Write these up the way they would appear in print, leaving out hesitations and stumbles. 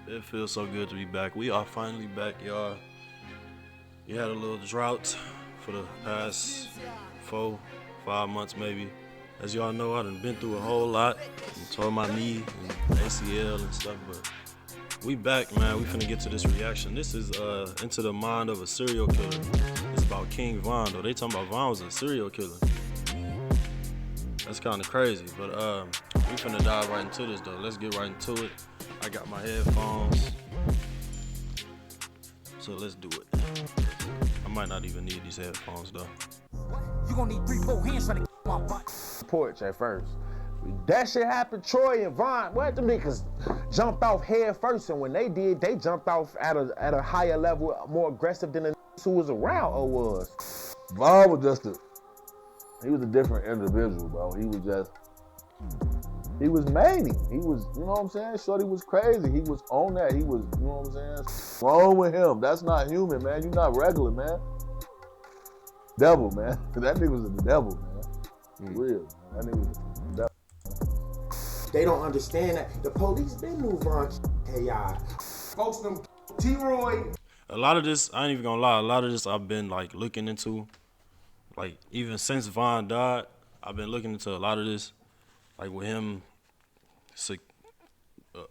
It feels so good to be back. We are finally back, y'all. We had a little drought for the past 4-5 months maybe. As y'all know, I done been through a whole lot. I tore my knee and ACL and stuff, but we back, man. We finna get to this reaction. This is Into the Mind of a Serial Killer. It's about King Von, though. They talking about Von was a serial killer. That's kind of crazy, but we finna dive right into this, though. Let's get right into it. I got my headphones, so let's do it. I might not even need these headphones, though. You gonna need 3-4 hands trying to get my butt. Porch at first. That shit happened. Troy and Von, what the niggas jumped off head first, and when they did, they jumped off at a higher level, more aggressive than the who was around or was. Von was he was a different individual, bro. He was many. He was, you know what I'm saying? Shorty was crazy. He was on that. He was, you know what I'm saying? What's wrong with him? That's not human, man. You're not regular, man. Devil, man. That nigga was the devil, man. Real, man. That nigga was the devil. They don't understand that. The police been moved on. AI. Folks, them T-Roy. A lot of this, I ain't even gonna lie, a lot of this I've been like looking into. Like even since Von died, I've been looking into a lot of this. Like with him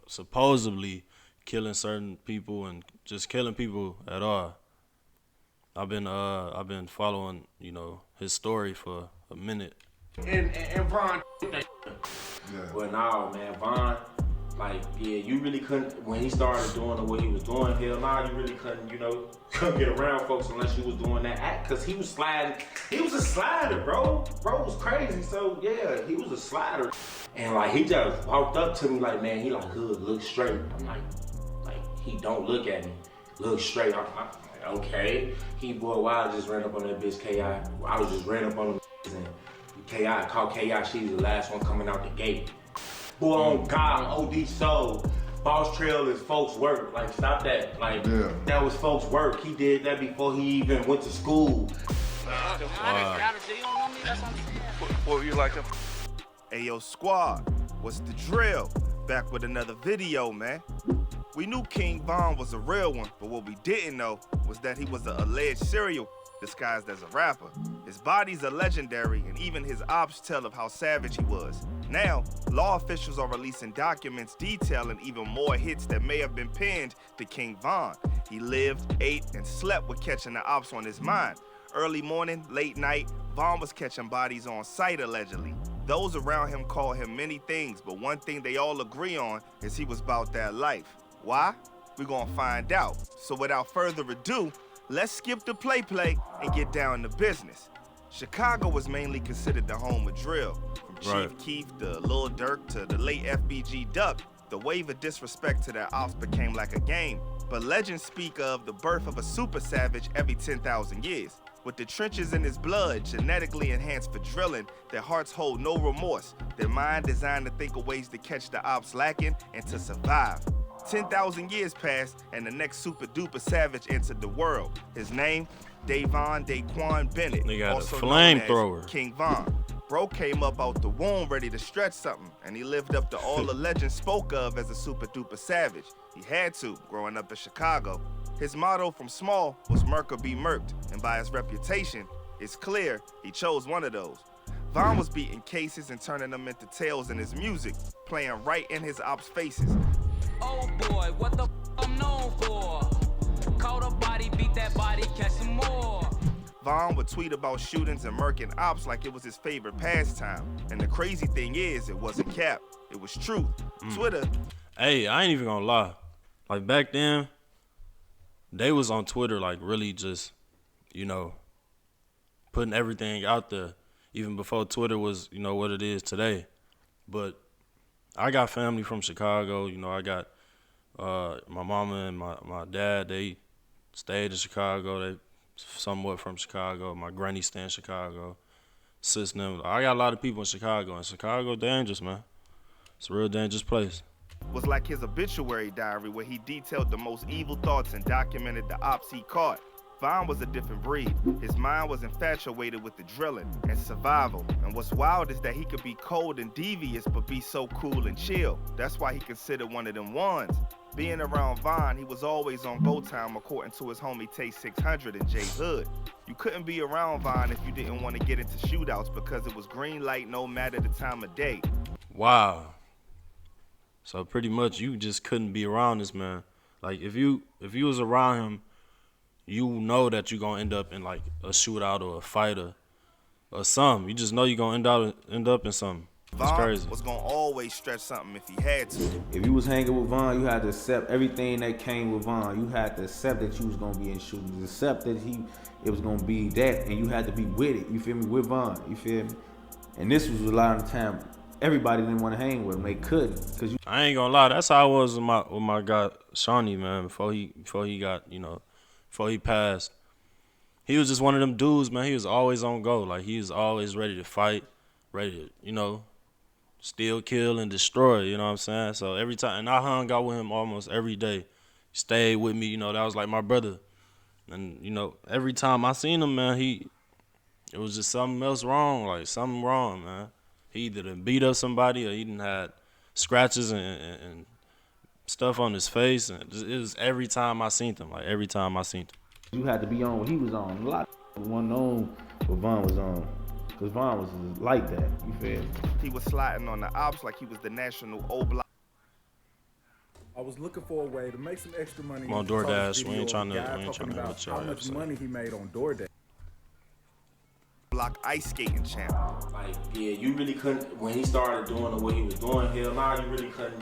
supposedly killing certain people and just killing people at all. I've been following, you know, his story for a minute. And Von, well, nah, man, Von, like, yeah, you really couldn't, when he started doing what he was doing, hell nah, you really couldn't, you know, couldn't get around folks unless you was doing that act, cause he was sliding, he was a slider, bro. Bro was crazy, so yeah, he was a slider. And like, he just walked up to me like, man, he like, hood, look straight. I'm like, he don't look at me, look straight. I'm like, okay. He, boy, why I just ran up on that bitch KI. I was just ran up on him and KI, called KI, she's the last one coming out the gate. Boy, on God, on OD Soul, Boss Trail is folks' work. Like, stop that. Like, that was folks' work. He did that before he even went to school. What you like? Ayo, squad, what's the drill? Back with another video, man. We knew King Von was a real one, but what we didn't know was that he was an alleged serial disguised as a rapper. His bodies are legendary, and even his ops tell of how savage he was. Now, law officials are releasing documents detailing even more hits that may have been pinned to King Von. He lived, ate, and slept with catching the ops on his mind. Early morning, late night, Von was catching bodies on sight, allegedly. Those around him call him many things, but one thing they all agree on is he was about that life. Why? We're gonna find out. So without further ado, let's skip the play and get down to business. Chicago was mainly considered the home of drill. From Chief Keef to Lil Durk to the late FBG Duck, the wave of disrespect to their ops became like a game. But legends speak of the birth of a super savage every 10,000 years. With the trenches in his blood, genetically enhanced for drilling, their hearts hold no remorse. Their mind designed to think of ways to catch the ops lacking and to survive. 10,000 years passed, and the next super duper savage entered the world. His name, Davon Daquan Bennett, They got also a known flamethrower. as King Von. Bro came up out the womb ready to stretch something, and he lived up to all the legends spoke of as a super duper savage. He had to, growing up in Chicago. His motto from small was Merc or be murked, and by his reputation, it's clear he chose one of those. Von was beating cases and turning them into tales in his music, playing right in his ops' faces. Oh boy, what the I'm known for? Caught a body, beat that body, catch some more. Von would tweet about shootings and murking ops like it was his favorite pastime. And the crazy thing is, it wasn't cap, it was truth. Twitter. Hey, I ain't even gonna lie. Like back then, they was on Twitter like really just, you know, putting everything out there, even before Twitter was, you know, what it is today. But I got family from Chicago. You know, I got my mama and my dad, they stayed in Chicago. They somewhat from Chicago. My granny stay in Chicago. Sis and them. I got a lot of people in Chicago, and Chicago dangerous, man. It's a real dangerous place. Was like his obituary diary where he detailed the most evil thoughts and documented the ops he caught. Von was a different breed. His mind was infatuated with the drilling and survival. And what's wild is that he could be cold and devious, but be so cool and chill. That's why he considered one of them ones. Being around Von, he was always on go time, according to his homie Tay 600 and Jay Hood. You couldn't be around Von if you didn't want to get into shootouts because it was green light no matter the time of day. Wow. So pretty much you just couldn't be around this man. Like if you was around him, you know that you're gonna end up in like a shootout or a fight or something. You just know you're gonna end up in something. It's crazy. Von was gonna always stretch something if he had to. If you was hanging with Von, you had to accept everything that came with Von. You had to accept that you was gonna be in shootings, accept that it was gonna be that, and you had to be with it. You feel me? With Von, you feel me? And this was a lot of the time. Everybody didn't want to hang with him. They couldn't, cause I ain't gonna lie. That's how I was with my guy Shawnee, man. Before he got, before he passed, he was just one of them dudes, man. He was always on go. Like he was always ready to fight, ready to, steal, kill, and destroy. You know what I'm saying? So every time, and I hung out with him almost every day. He stayed with me. That was like my brother. And every time I seen him, man, it was just something else wrong. Like something wrong, man. He either done beat up somebody or he done had scratches and stuff on his face. And it was every time I seen him. Like every time I seen him. you had to be on what he was on. A lot of wasn't on what Von was on, cause Von was like that. You feel me? He was sliding on the ops like he was the national O-Block. I was looking for a way to make some extra money. I'm on DoorDash. We ain't trying to about how much money he made on DoorDash. Block ice skating champ. Like, yeah, you really couldn't, when he started doing what he was doing, hell nah, you really couldn't,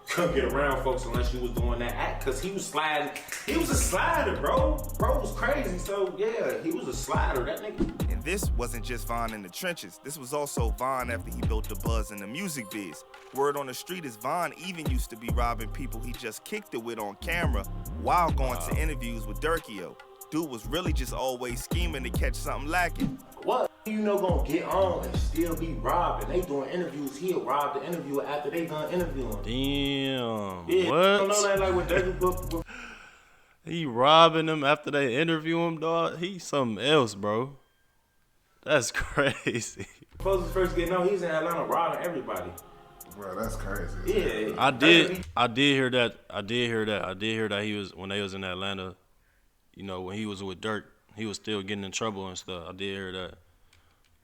couldn't get around folks unless you was doing that act, cause he was sliding. He was a slider, bro. Bro was crazy, so yeah, he was a slider, that nigga. And this wasn't just Von in the trenches. This was also Von after he built the buzz in the music biz. Word on the street is Von even used to be robbing people he just kicked it with on camera while going to interviews with Durkio. Dude was really just always scheming to catch something lacking. What gonna get on and still be robbed? And they doing interviews, he'll rob the interviewer after they done interviewing. Damn. Yeah, What? you don't know that, like with Dirty Book. He robbing them after they interview him, dog. He's something else, bro. That's crazy. Supposed to first get known, he's in Atlanta robbing everybody. Bro, that's crazy. Yeah. I did hear that he was, when they was in Atlanta, when he was with Dirk, he was still getting in trouble and stuff. I did hear that.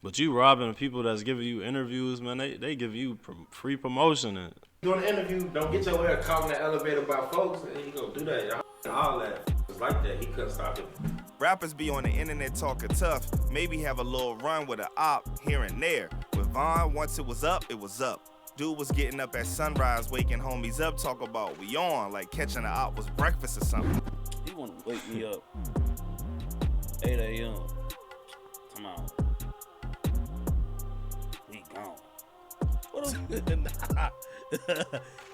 But you robbing the people that's giving you interviews, man, they give you free promotion. And Doing an interview, don't get your hair caught in the elevator by folks, and you gonna do that. All that. It was like that. He couldn't stop it. Rappers be on the internet talking tough, maybe have a little run with an op here and there. With Von, once it was up, it was up. Dude was getting up at sunrise, waking homies up, talk about we on, like catching an op was breakfast or something. He wanna wake me up 8 a.m. Come on. He gone.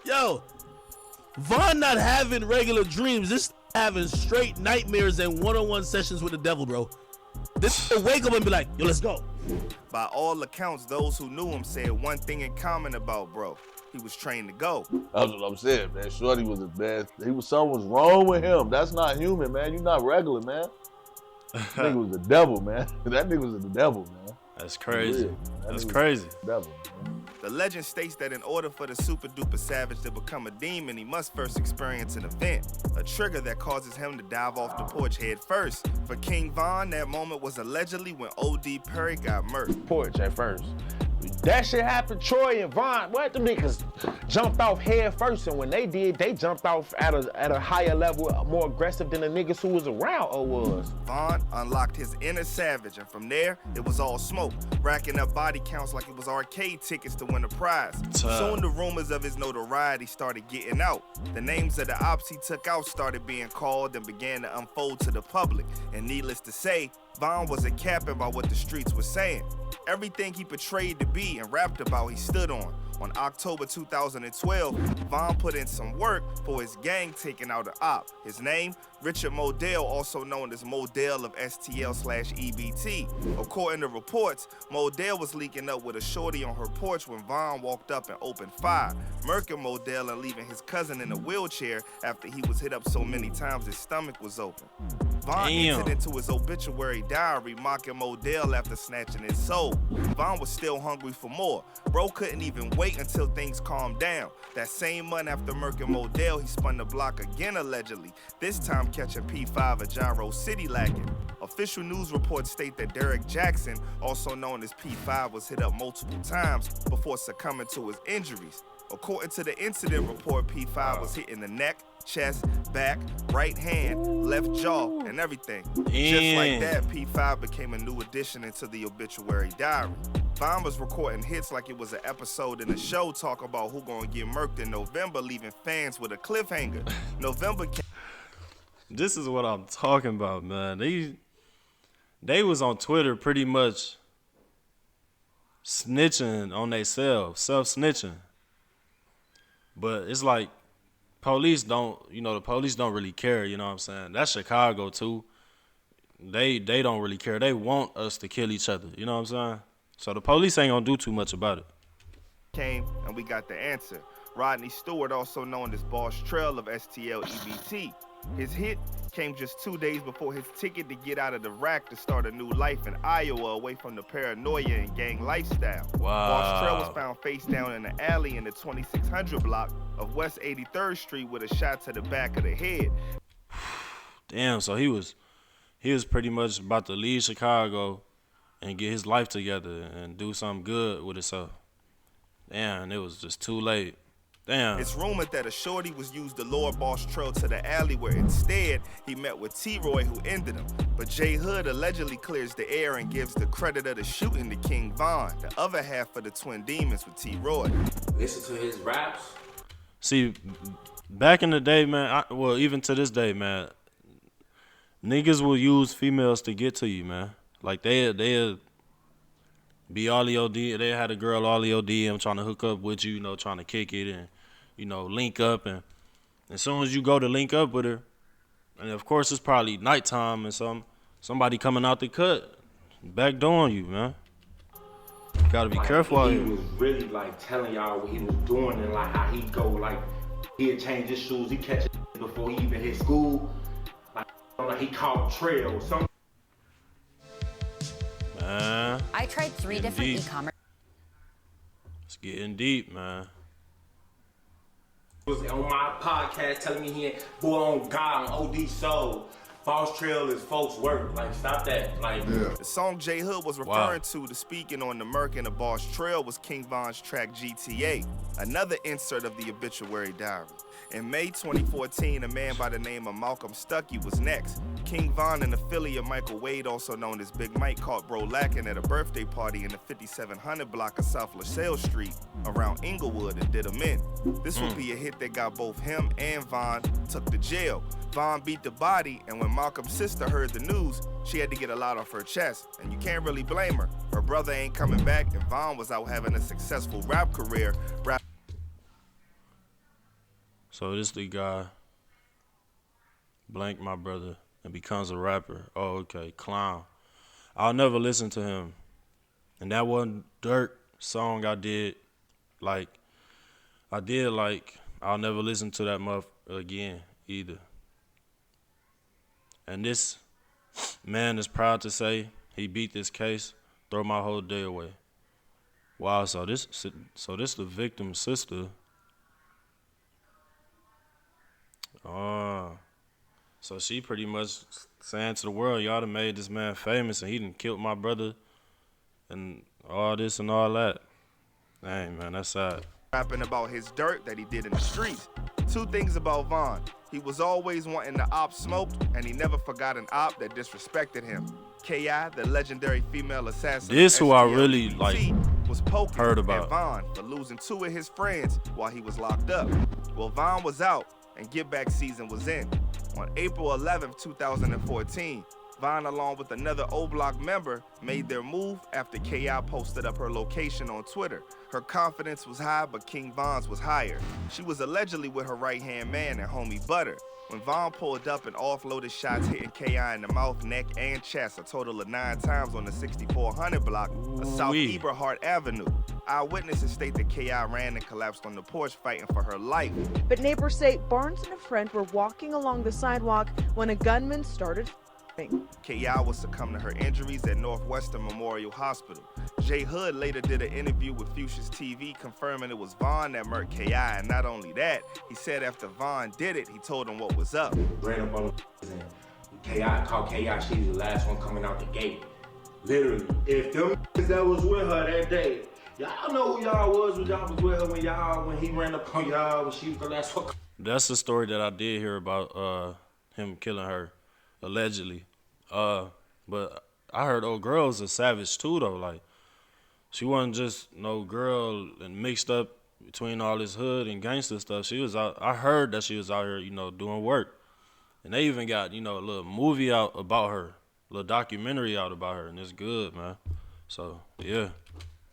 Yo, Von not having regular dreams. This having straight nightmares and one-on-one sessions with the devil, bro. This wake up and be like, yo, let's go. By all accounts, those who knew him said one thing in common about bro. He was trained to go. That's what I'm saying, man. Shorty was the best. Something was wrong with him. That's not human, man. You're not regular, man. That nigga was the devil, man. That nigga was the devil, man. that's crazy. Real, That's crazy. Devil, man. The legend states that in order for the super duper savage to become a demon, he must first experience an event, a trigger that causes him to dive off the porch head first. For King Von, that moment was allegedly when O.D. Perry got murked. Porch at first. That shit happened, Troy and Von. What, them niggas jumped off head first, and when they did, they jumped off at a higher level, more aggressive than the niggas who was around or was. Von unlocked his inner savage, and from there, it was all smoke, racking up body counts like it was arcade tickets to win a prize. Soon the rumors of his notoriety started getting out. The names of the ops he took out started being called and began to unfold to the public. And needless to say, Von wasn't capping by what the streets were saying. Everything he portrayed to be and rapped about, he stood on. On October 2012, Von put in some work for his gang taking out an op. His name, Richard Modell, also known as Modell of STL/EBT. According to reports, Modell was leaking up with a shorty on her porch when Von walked up and opened fire, murking Modell and leaving his cousin in a wheelchair after he was hit up so many times his stomach was open. Von entered into his obituary diary mocking Modell after snatching his soul. Von was still hungry for more. Bro couldn't even wait until things calmed down. That same month after murking Modell, he spun the block again allegedly, this time catching P5 at Gyro City lacking. Official news reports state that Derek Jackson, also known as P5, was hit up multiple times before succumbing to his injuries. According to the incident report, P5 was hit in the neck, chest, back, right hand, left jaw, and everything. Just like that, P5 became a new addition into the obituary diary. Von was recording hits like it was an episode in the show talk about who gonna get murked in November, leaving fans with a cliffhanger. November came. This is what I'm talking about, man. They was on Twitter pretty much snitching on themselves, self-snitching. But it's like police don't, the police don't really care, you know what I'm saying? That's Chicago too. They don't really care. They want us to kill each other, you know what I'm saying? So the police ain't gonna do too much about it. Came and we got the answer. Rodney Stewart, also known as Boss Trail of STL/EBT. His hit came just 2 days before his ticket to get out of the rack to start a new life in Iowa away from the paranoia and gang lifestyle. Wow. Boss Trail was found face down in an alley in the 2600 block of West 83rd Street with a shot to the back of the head. Damn, so he was pretty much about to leave Chicago and get his life together and do something good with himself. Damn, it was just too late. Damn. It's rumored that a shorty was used to lure Boss Trail to the alley where instead he met with T-Roy who ended him. But J Hood allegedly clears the air and gives the credit of the shooting to King Von, the other half of the Twin Demons with T-Roy. Listen to his raps. See, back in the day, man, even to this day, man, niggas will use females to get to you, man. Like they'll be all your DM. They had a girl all your DM trying to hook up with you, trying to kick it and, link up. And as soon as you go to link up with her, and of course it's probably nighttime and somebody coming out the cut, backdooring you, man. You gotta be careful out here. He was really telling y'all what he was doing and how he'd go, he'd change his shoes, he'd catch it before he even hit school. He caught trail. Man, I tried 3 different e-commerce. It's getting deep, man. Was on my podcast telling me boy on God on OD Soul. Boss Trail is folks' work. Stop that. The song J Hood was referring to speaking on the murk and the Boss Trail was King Von's track GTA, another insert of the obituary diary. In May 2014, a man by the name of Malcolm Stuckey was next. King Von, an affiliate of Michael Wade, also known as Big Mike, caught bro lacking at a birthday party in the 5700 block of South LaSalle Street around Inglewood and did him in. This would be a hit that got both him and Von took to jail. Von beat the body, and when Malcolm's sister heard the news, she had to get a lot off her chest, and you can't really blame her. Her brother ain't coming back, and Von was out having a successful rap career. So this the guy, blank my brother, and becomes a rapper. Oh, okay, clown. I'll never listen to him. And that one Dirt song I did, I'll never listen to that motherfucker again either. And this man is proud to say he beat this case, throw my whole day away. Wow, so this the victim's sister. So she pretty much saying to the world, y'all done made this man famous and he done killed my brother and all this and all that. Dang, man, that's sad. Rapping about his dirt that he did in the streets. 2 things about Von. He was always wanting the op smoked, and he never forgot an op that disrespected him. K.I., the legendary female assassin. This who I really was poking heard about at Von for losing 2 of his friends while he was locked up. Well, Von was out and Get Back season was in. On April 11, 2014, Von, along with another O-Block member, made their move after K.I. posted up her location on Twitter. Her confidence was high, but King Von's was higher. She was allegedly with her right-hand man and homie Butter. When Von pulled up and offloaded shots hitting K.I. in the mouth, neck, and chest, a total of 9 times on the 6400 block of South Eberhard Avenue. Eyewitnesses state that K.I. ran and collapsed on the porch fighting for her life. But neighbors say Barnes and a friend were walking along the sidewalk when a gunman started firing. K.I. would succumb to her injuries at Northwestern Memorial Hospital. Jay Hood later did an interview with Fuchsia's TV confirming it was Von that murked K.I. And not only that, he said after Von did it, he told him what was up. Ran up on and K.I. called K.I. She was the last one coming out the gate. Literally, if them that was with her that day, y'all know who y'all was when y'all was with her when he ran up on y'all when she was the last one. That's the story that I did hear about him killing her, allegedly. But I heard old girl was a savage too though. Like, she wasn't just no girl and mixed up between all this hood and gangster stuff. She was out. I heard that she was out here, you know, doing work. And they even got, you know, a little movie out about her, a little documentary out about her, and it's good, man. So, yeah.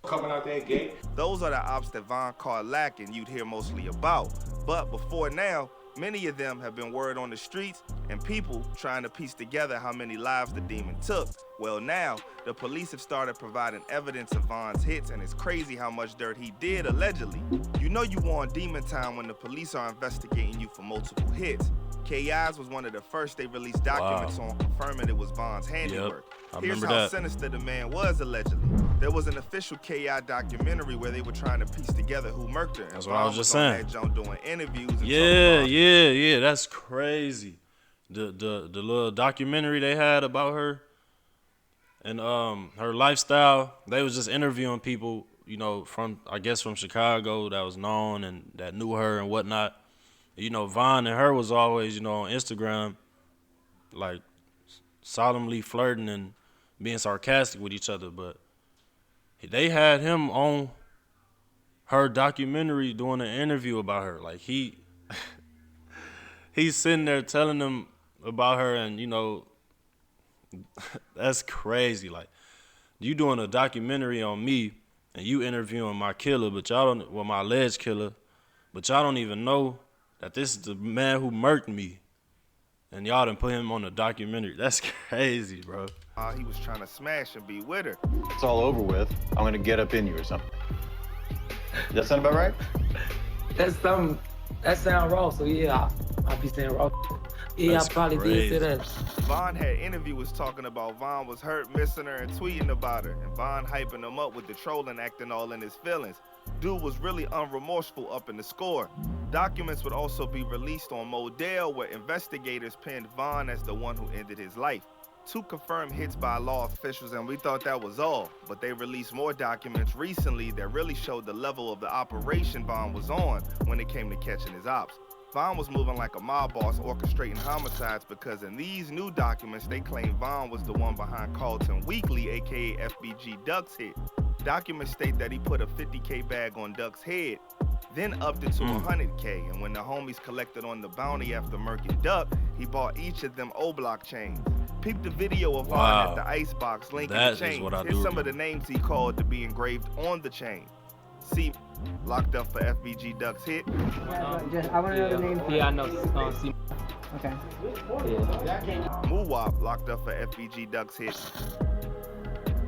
Coming out that gate. Those are the ops that Von caught lacking you'd hear mostly about. But before now, many of them have been word on the streets and people trying to piece together how many lives the demon took. Well, now, the police have started providing evidence of Von's hits, and it's crazy how much dirt he did, allegedly. You know you on demon time when the police are investigating you for multiple hits. K.I.'s was one of the first they released documents on confirming it was Von's handiwork. Here's how sinister the man was, allegedly. There was an official K.I. documentary where they were trying to piece together who murked her. That's what I was just saying. Doing interviews and yeah, that's crazy. The little documentary they had about her and her lifestyle, they was just interviewing people, you know, from Chicago that was known and that knew her and whatnot. You know, Von and her was always, you know, on Instagram, like solemnly flirting and being sarcastic with each other. But they had him on her documentary doing an interview about her. Like, he's sitting there telling them about her, and, you know, that's crazy. Like, you doing a documentary on me and you interviewing my killer, but y'all don't, well, my alleged killer, but y'all don't even know that this is the man who murked me, and y'all done put him on a documentary. That's crazy, bro. He was trying to smash and be with her. It's all over with. I'm gonna get up in you or something. Does that sound about right? That sound raw, so yeah, I'll be saying raw. Yeah, That's I probably crazy. did say that. Von had interviewers talking about Von was hurt, missing her, and tweeting about her. And Von hyping him up with the trolling, acting all in his feelings. Dude was really unremorseful up in the score. Documents would also be released on Modell, where investigators pinned Von as the one who ended his life. 2 confirmed hits by law officials, and we thought that was all. But they released more documents recently that really showed the level of the operation Von was on when it came to catching his ops. Von was moving like a mob boss orchestrating homicides, because in these new documents, they claim Von was the one behind Carlton Weekly, aka FBG Duck's hit. Documents state that he put a 50K bag on Duck's head, then upped it to 100K, and when the homies collected on the bounty after murking Duck, he bought each of them O-Block chains. Peep the video of Von at the icebox linking the chains. Here's some of the names he called to be engraved on the chain. C, locked up for FBG Duck's hit. I want to know the name. Yeah, I know. C. Okay. Yeah. Muwap, locked up for FBG Duck's hit.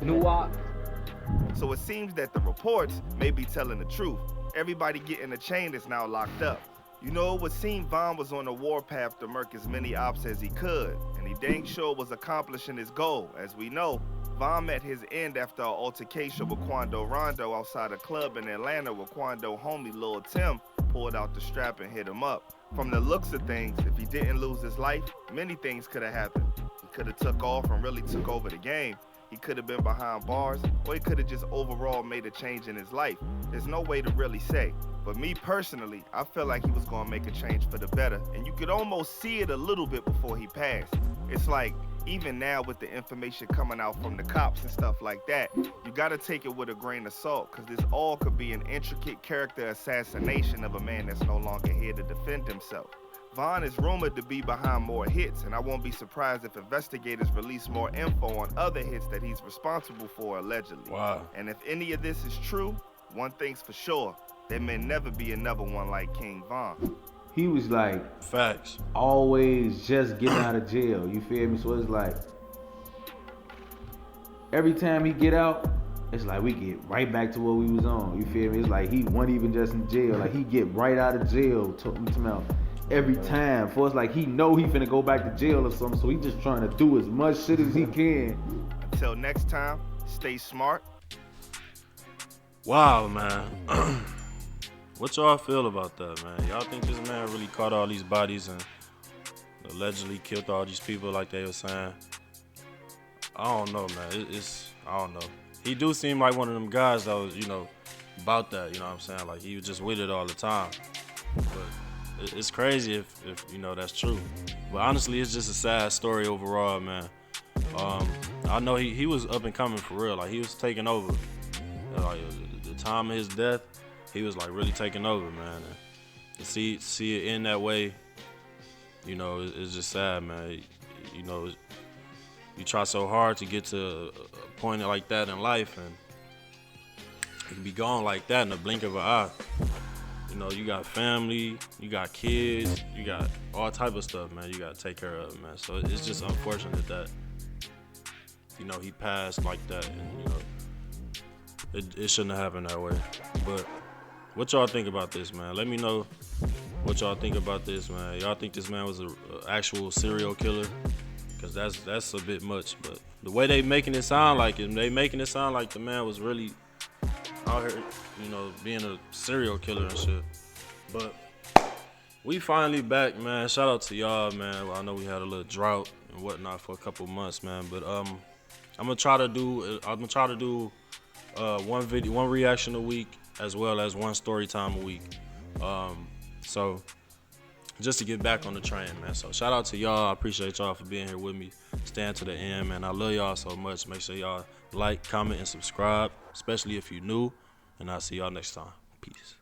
Muwap. So it seems that the reports may be telling the truth. Everybody getting a chain is now locked up. You know, it would seem Von was on a warpath to murk as many ops as he could, and he dang sure was accomplishing his goal. As we know, Von met his end after an altercation with Quando Rondo outside a club in Atlanta, where Quando homie Lil Tim pulled out the strap and hit him up. From the looks of things, if he didn't lose his life, many things could have happened. He could have took off and really took over the game. He could have been behind bars, or he could have just overall made a change in his life. There's no way to really say. But me personally, I feel like he was gonna make a change for the better, and you could almost see it a little bit before he passed. It's like, even now with the information coming out from the cops and stuff like that, you gotta take it with a grain of salt, because this all could be an intricate character assassination of a man that's no longer here to defend himself. Von is rumored to be behind more hits, and I won't be surprised if investigators release more info on other hits that he's responsible for, allegedly. Wow. And if any of this is true, one thing's for sure, there may never be another one like King Von. He was like, facts, always just getting out of jail. You feel me? So it's like, every time he get out, it's like we get right back to what we was on. You feel me? It's like he wasn't even just in jail. Like he get right out of jail. Every time. For it's like he know he finna go back to jail or something. So he just trying to do as much shit as he can. Until next time, stay smart. Wow, man. What y'all feel about that, man? Y'all think this man really caught all these bodies and allegedly killed all these people like they were saying? I don't know, man. I don't know. He do seem like one of them guys that was, about that, you know what I'm saying? Like, he was just with it all the time. But it's crazy if that's true. But honestly, it's just a sad story overall, man. I know he was up and coming for real. Like, he was taking over. Like, the time of his death, he was, like, really taking over, man. And to see it end that way, it's just sad, man. You try so hard to get to a point like that in life, and you can be gone like that in the blink of an eye. You got family, you got kids, you got all type of stuff, man. You got to take care of, man. So it's just unfortunate that, he passed like that, and, it shouldn't have happened that way. But what y'all think about this, man? Let me know what y'all think about this, man. Y'all think this man was an actual serial killer? Because that's a bit much. But the way they making it sound like it, they making it sound like the man was really out here, being a serial killer and shit. But we finally back, man. Shout out to y'all, man. Well, I know we had a little drought and whatnot for a couple months, man. But I'm gonna try to do one reaction a week as well as one story time a week. So just to get back on the train, man. So shout out to y'all. I appreciate y'all for being here with me. Stand to the end, man. I love y'all so much. Make sure y'all like, comment, and subscribe, especially if you're new. And I'll see y'all next time. Peace.